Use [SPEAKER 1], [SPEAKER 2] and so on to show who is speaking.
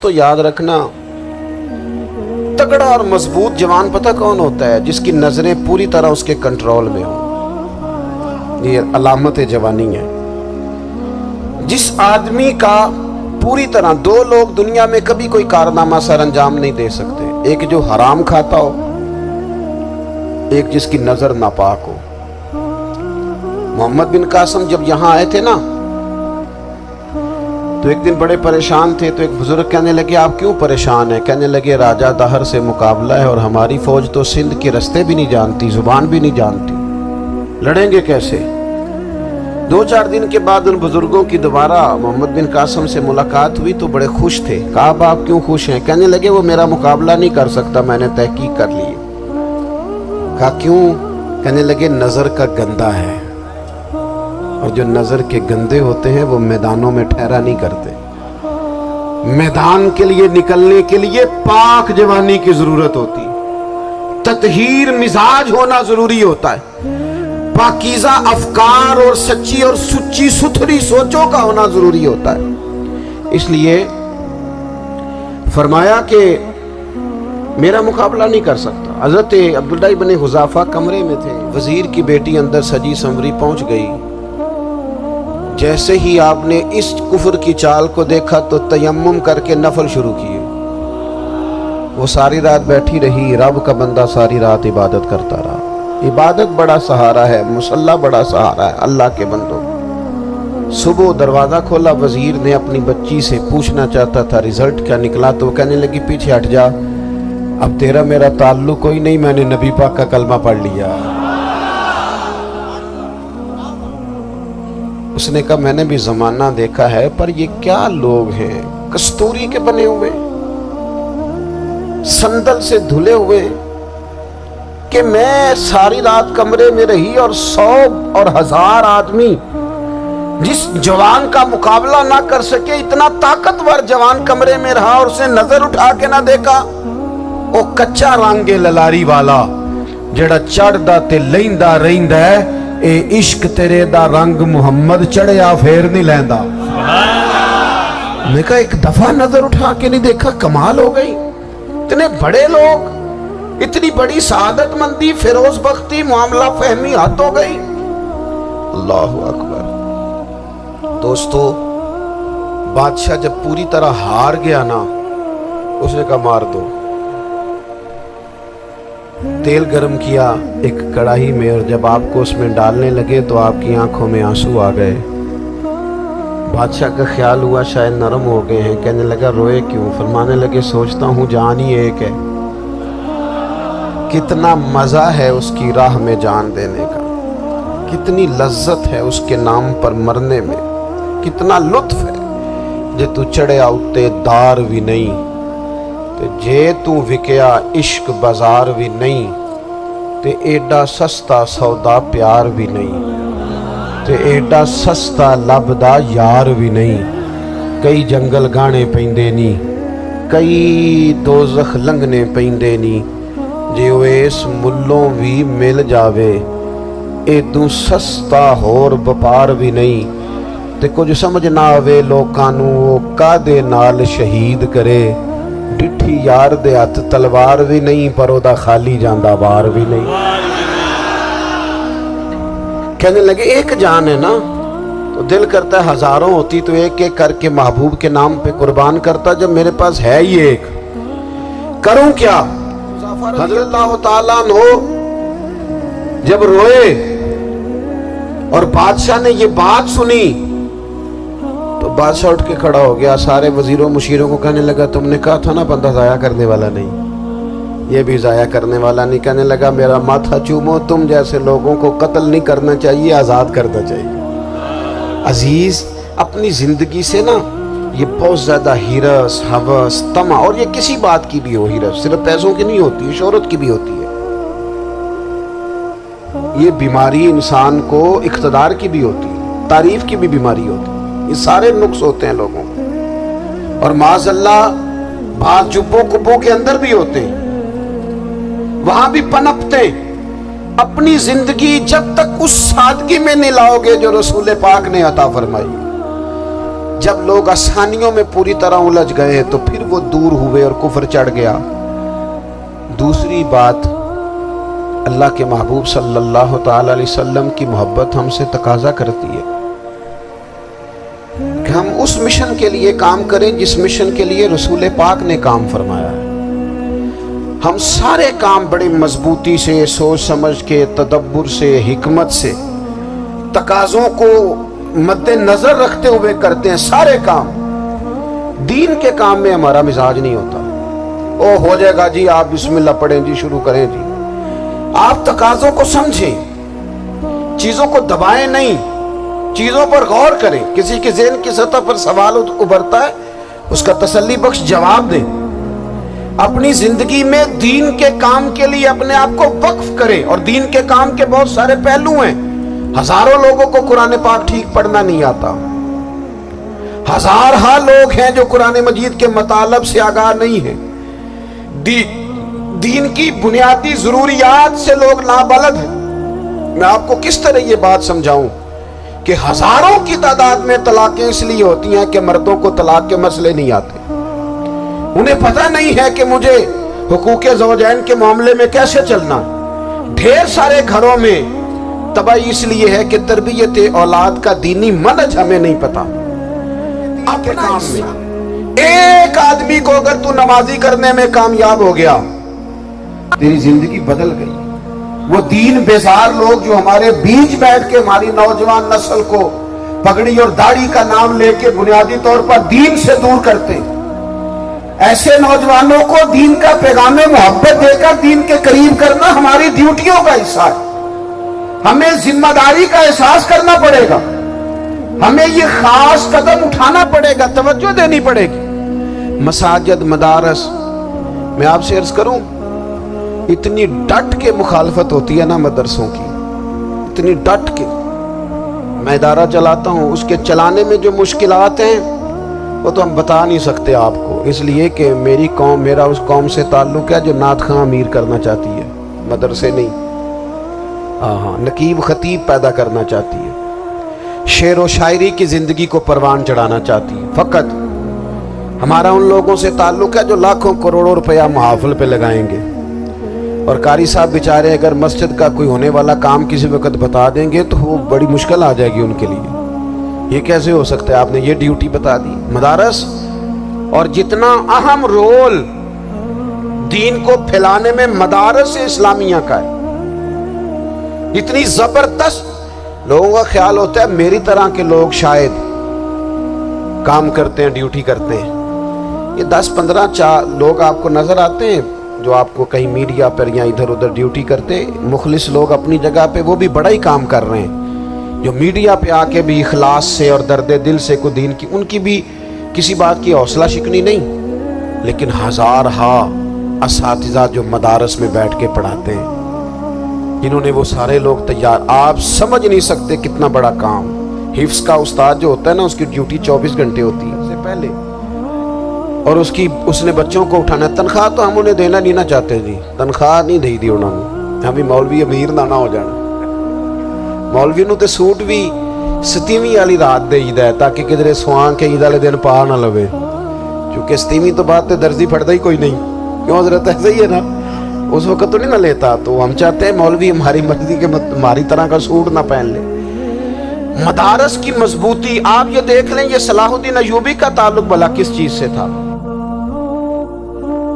[SPEAKER 1] تو یاد رکھنا تگڑا اور مضبوط جوان پتہ کون ہوتا ہے؟ جس کی نظریں پوری طرح اس کے کنٹرول میں ہوں. یہ علامت جوانی ہے. جس آدمی کا پوری طرح، دو لوگ دنیا میں کبھی کوئی کارنامہ سر انجام نہیں دے سکتے، ایک جو حرام کھاتا ہو، ایک جس کی نظر ناپاک ہو. محمد بن قاسم جب یہاں آئے تھے نا تو ایک دن بڑے پریشان تھے، تو ایک بزرگ کہنے لگے آپ کیوں پریشان ہیں؟ کہنے لگے راجہ دہر سے مقابلہ ہے اور ہماری فوج تو سندھ کے رستے بھی نہیں جانتی، زبان بھی نہیں جانتی، لڑیں گے کیسے؟ 2-4 دن کے بعد ان بزرگوں کی دوبارہ محمد بن قاسم سے ملاقات ہوئی تو بڑے خوش تھے. کہا اب آپ کیوں خوش ہیں؟ کہنے لگے وہ میرا مقابلہ نہیں کر سکتا، میں نے تحقیق کر لی. کہا کیوں؟ کہنے لگے نظر کا گندہ ہے، اور جو نظر کے گندے ہوتے ہیں وہ میدانوں میں ٹھہرا نہیں کرتے. میدان کے لیے نکلنے کے لیے پاک جوانی کی ضرورت ہوتی، تطہیر مزاج ہونا ضروری ہوتا ہے، پاکیزہ افکار اور سچی اور سچی ستھری سوچوں کا ہونا ضروری ہوتا ہے. اس لیے فرمایا کہ میرا مقابلہ نہیں کر سکتا. حضرت عبداللہ ابن حذافہ کمرے میں تھے، وزیر کی بیٹی اندر سجی سنوری پہنچ گئی. جیسے ہی آپ نے اس کفر کی چال کو دیکھا تو تیمم کر کے نفل شروع کیے. وہ ساری رات بیٹھی رہی، رب کا بندہ ساری رات عبادت کرتا رہا. عبادت بڑا سہارا ہے، مصلی بڑا سہارا ہے اللہ کے بندوں. صبح دروازہ کھولا، وزیر نے اپنی بچی سے پوچھنا چاہتا تھا رزلٹ کیا نکلا، تو وہ کہنے لگی پیچھے ہٹ جا، اب تیرا میرا تعلق کوئی نہیں، میں نے نبی پاک کا کلمہ پڑھ لیا. اس نے کہا میں نے بھی زمانہ دیکھا ہے، پر یہ کیا لوگ ہیں، کستوری کے بنے ہوئے، سندل سے دھلے ہوئے، کہ میں ساری رات کمرے میں رہی اور 100 اور 1000 آدمی جس جوان کا مقابلہ نہ کر سکے، اتنا طاقتور جوان کمرے میں رہا اور اسے نظر اٹھا کے نہ دیکھا. وہ کچا رنگے للاری والا جڑا چڑھدا تے لیندا رہندا ہے، اے عشق تیرے دا رنگ محمد چڑھیا پھر نہیں لیندا. میں کہا ایک دفعہ نظر اٹھا کے نہیں دیکھا، کمال ہو گئی. اتنے بڑے لوگ، اتنی بڑی سعادت مندی، فیروز بختی، معاملہ فہمی حد ہو گئی. اللہ اکبر. دوستو بادشاہ جب پوری طرح ہار گیا نا، اس نے کہا مار دو. تیل گرم کیا ایک کڑاہی میں، اور جب آپ کو اس میں ڈالنے لگے تو آپ کی آنکھوں میں آنسو آ گئے. بادشاہ کا خیال ہوا شاید نرم ہو گئے ہیں. کہنے لگا روئے کیوں؟ فرمانے لگے سوچتا ہوں جان ہی ایک ہے، کتنا مزہ ہے اس کی راہ میں جان دینے کا، کتنی لذت ہے اس کے نام پر مرنے میں، کتنا لطف ہے. جے تو چڑھیا اتے دار بھی نہیں، تے جے تو وکیا عشق بازار بھی نہیں، تے ایڈا سستا سودا پیار بھی نہیں، تے ایڈا سستا لبدا یار بھی نہیں. کئی جنگل گانے پیندے نہیں، کئی دوزخ لنگنے پیندے نہیں، جے وہ اس ملوں بھی مل جاوے ایدوں سستا ہور بپار بھی نہیں. تے کچھ سمجھ نہ آوے لوکانوں وہ کادے نال شہید کرے، ڈٹھی یار دے ہاتھ تلوار بھی نہیں، پر او دا خالی جاندہ بار بھی نہیں. کہنے لگے ایک جان ہے نا، تو دل کرتا ہے ہزاروں ہوتی تو ایک ایک کر کے محبوب کے نام پہ قربان کرتا. جب میرے پاس ہے ہی ایک، کروں کیا؟ حضرت اللہ تعالیٰ عنہ جب روئے اور بادشاہ نے یہ بات سنی تو بادشاہ اٹھ کے کھڑا ہو گیا. سارے وزیروں مشیروں کو کہنے لگا تم نے کہا تھا نا بندہ ضائع کرنے والا نہیں، یہ بھی ضائع کرنے والا نہیں. کہنے لگا میرا ماتھا چومو، تم جیسے لوگوں کو قتل نہیں کرنا چاہیے، آزاد کرنا چاہیے. عزیز اپنی زندگی سے نا یہ بہت زیادہ ہرس، ہوس، طمع، اور یہ کسی بات کی بھی ہو، ہرس صرف پیسوں کی نہیں ہوتی، شہرت کی بھی ہوتی ہے. یہ بیماری انسان کو اقتدار کی بھی ہوتی ہے، تعریف کی بھی بیماری ہوتی ہے. یہ سارے نقص ہوتے ہیں لوگوں کو، اور معاذ اللہ بعض جبوں کبوں کے اندر بھی ہوتے ہیں، وہاں بھی پنپتے. اپنی زندگی جب تک اس سادگی میں نہیں لاؤ گے جو رسول پاک نے عطا فرمائی، جب لوگ آسانیوں میں پوری طرح الجھ گئے تو پھر وہ دور ہوئے اور کفر چڑھ گیا۔ دوسری بات، اللہ کے محبوب صلی اللہ تعالی علیہ وسلم کی محبت ہم سے تقاضا کرتی ہے کہ ہم اس مشن کے لیے کام کریں جس مشن کے لیے رسول پاک نے کام فرمایا ہے۔ ہم سارے کام بڑی مضبوطی سے، سوچ سمجھ کے، تدبر سے، حکمت سے، تقاضوں کو مد نظر رکھتے ہوئے کرتے ہیں سارے کام۔ دین کے کام میں ہمارا مزاج نہیں ہوتا، او ہو جائے گا جی، آپ بسم اللہ پڑھیں جی، شروع کریں جی۔ آپ تقاضوں کو سمجھیں، چیزوں کو دبائیں نہیں، چیزوں پر غور کریں۔ کسی کے ذہن کی سطح پر سوال ابھرتا ہے، اس کا تسلی بخش جواب دیں۔ اپنی زندگی میں دین کے کام کے لیے اپنے آپ کو وقف کریں، اور دین کے کام کے بہت سارے پہلو ہیں۔ ہزاروں لوگوں کو قرآن پاک ٹھیک پڑھنا نہیں آتا، ہزارہا لوگ ہیں جو قرآن مجید کے مطالب سے آگاہ نہیں ہیں، دین کی بنیادی ضروریات سے لوگ نابلد ہیں۔ میں آپ کو کس طرح یہ بات سمجھاؤں کہ ہزاروں کی تعداد میں طلاقیں اس لیے ہوتی ہیں کہ مردوں کو طلاق کے مسئلے نہیں آتے، انہیں پتہ نہیں ہے کہ مجھے حقوق زوجین کے معاملے میں کیسے چلنا۔ ڈھیر سارے گھروں میں تباہی اس لیے ہے کہ تربیت اولاد کا دینی منہج ہمیں نہیں پتا۔ اپنے کام میں ایک آدمی کو اگر تو نمازی کرنے میں کامیاب ہو گیا، تیری زندگی بدل گئی۔ وہ دین بیزار لوگ جو ہمارے بیچ بیٹھ کے ہماری نوجوان نسل کو پگڑی اور داڑھی کا نام لے کے بنیادی طور پر دین سے دور کرتے ہیں، ایسے نوجوانوں کو دین کا پیغام محبت دے کر دین کے قریب کرنا ہماری ڈیوٹیوں کا حصہ ہے۔ ہمیں ذمہ داری کا احساس کرنا پڑے گا، ہمیں یہ خاص قدم اٹھانا پڑے گا، توجہ دینی پڑے گی۔ مساجد، مدارس، میں آپ سے عرض کروں، اتنی ڈٹ کے مخالفت ہوتی ہے نا مدرسوں کی، اتنی ڈٹ کے۔ میں ادارہ چلاتا ہوں، اس کے چلانے میں جو مشکلات ہیں وہ تو ہم بتا نہیں سکتے آپ کو، اس لیے کہ میری قوم، میرا اس قوم سے تعلق ہے جو نعت خواں امیر کرنا چاہتی ہے، مدرسے نہیں۔ نقیب خطیب پیدا کرنا چاہتی ہے، شعر و شاعری کی زندگی کو پروان چڑھانا چاہتی ہے۔ فقط ہمارا ان لوگوں سے تعلق ہے جو لاکھوں کروڑوں روپیہ محافل پہ لگائیں گے، اور قاری صاحب بیچارے اگر مسجد کا کوئی ہونے والا کام کسی وقت بتا دیں گے تو وہ بڑی مشکل آ جائے گی ان کے لیے۔ یہ کیسے ہو سکتا ہے، آپ نے یہ ڈیوٹی بتا دی۔ مدارس، اور جتنا اہم رول دین کو پھیلانے میں مدارس اسلامیہ کا ہے، اتنی زبردست۔ لوگوں کا خیال ہوتا ہے میری طرح کے لوگ شاید کام کرتے ہیں، ڈیوٹی کرتے ہیں۔ یہ 10-15 لوگ آپ کو نظر آتے ہیں جو آپ کو کہیں میڈیا پر یا ادھر ادھر ڈیوٹی کرتے، مخلص لوگ اپنی جگہ پہ، وہ بھی بڑا ہی کام کر رہے ہیں، جو میڈیا پہ آ کے بھی اخلاص سے اور درد دل سے کو دین کی، ان کی بھی کسی بات کی حوصلہ شکنی نہیں۔ لیکن ہزارہا اساتذہ جو مدارس میں بیٹھ کے پڑھاتے ہیں، جنہوں نے وہ سارے لوگ تیار، آپ سمجھ نہیں سکتے کتنا بڑا کام۔ حفظ کا استاد جو ہوتا ہے نا، اس کی ڈیوٹی 24 گھنٹے ہوتی ہے سے پہلے، اور اس نے بچوں کو اٹھانا۔ تنخواہ تو ہم انہیں دینا نہیں نہ چاہتے جی، تنخواہ نہیں دی دی انہوں نے، ہمیں مولوی امیر نہ ہو جانا۔ مولوی نو تے سوٹ بھی 27ویں والی رات دے ہے تاکہ کدھر سوان کے عید والے دن پا نہ لوے، کیونکہ 27ویں تو بعد تے درزی پھڑتا ہی کوئی نہیں، کیوں حضرت ایسا ہی ہے نا، اس وقت تو نہیں نہ لیتا۔ تو ہم چاہتے ہیں مولوی ہماری مرضی کے ہماری طرح کا سوٹ نہ پہن لے۔ مدارس کی مضبوطی آپ یہ دیکھ لیں، یہ صلاح الدین ایوبی کا تعلق بھلا کس چیز سے تھا؟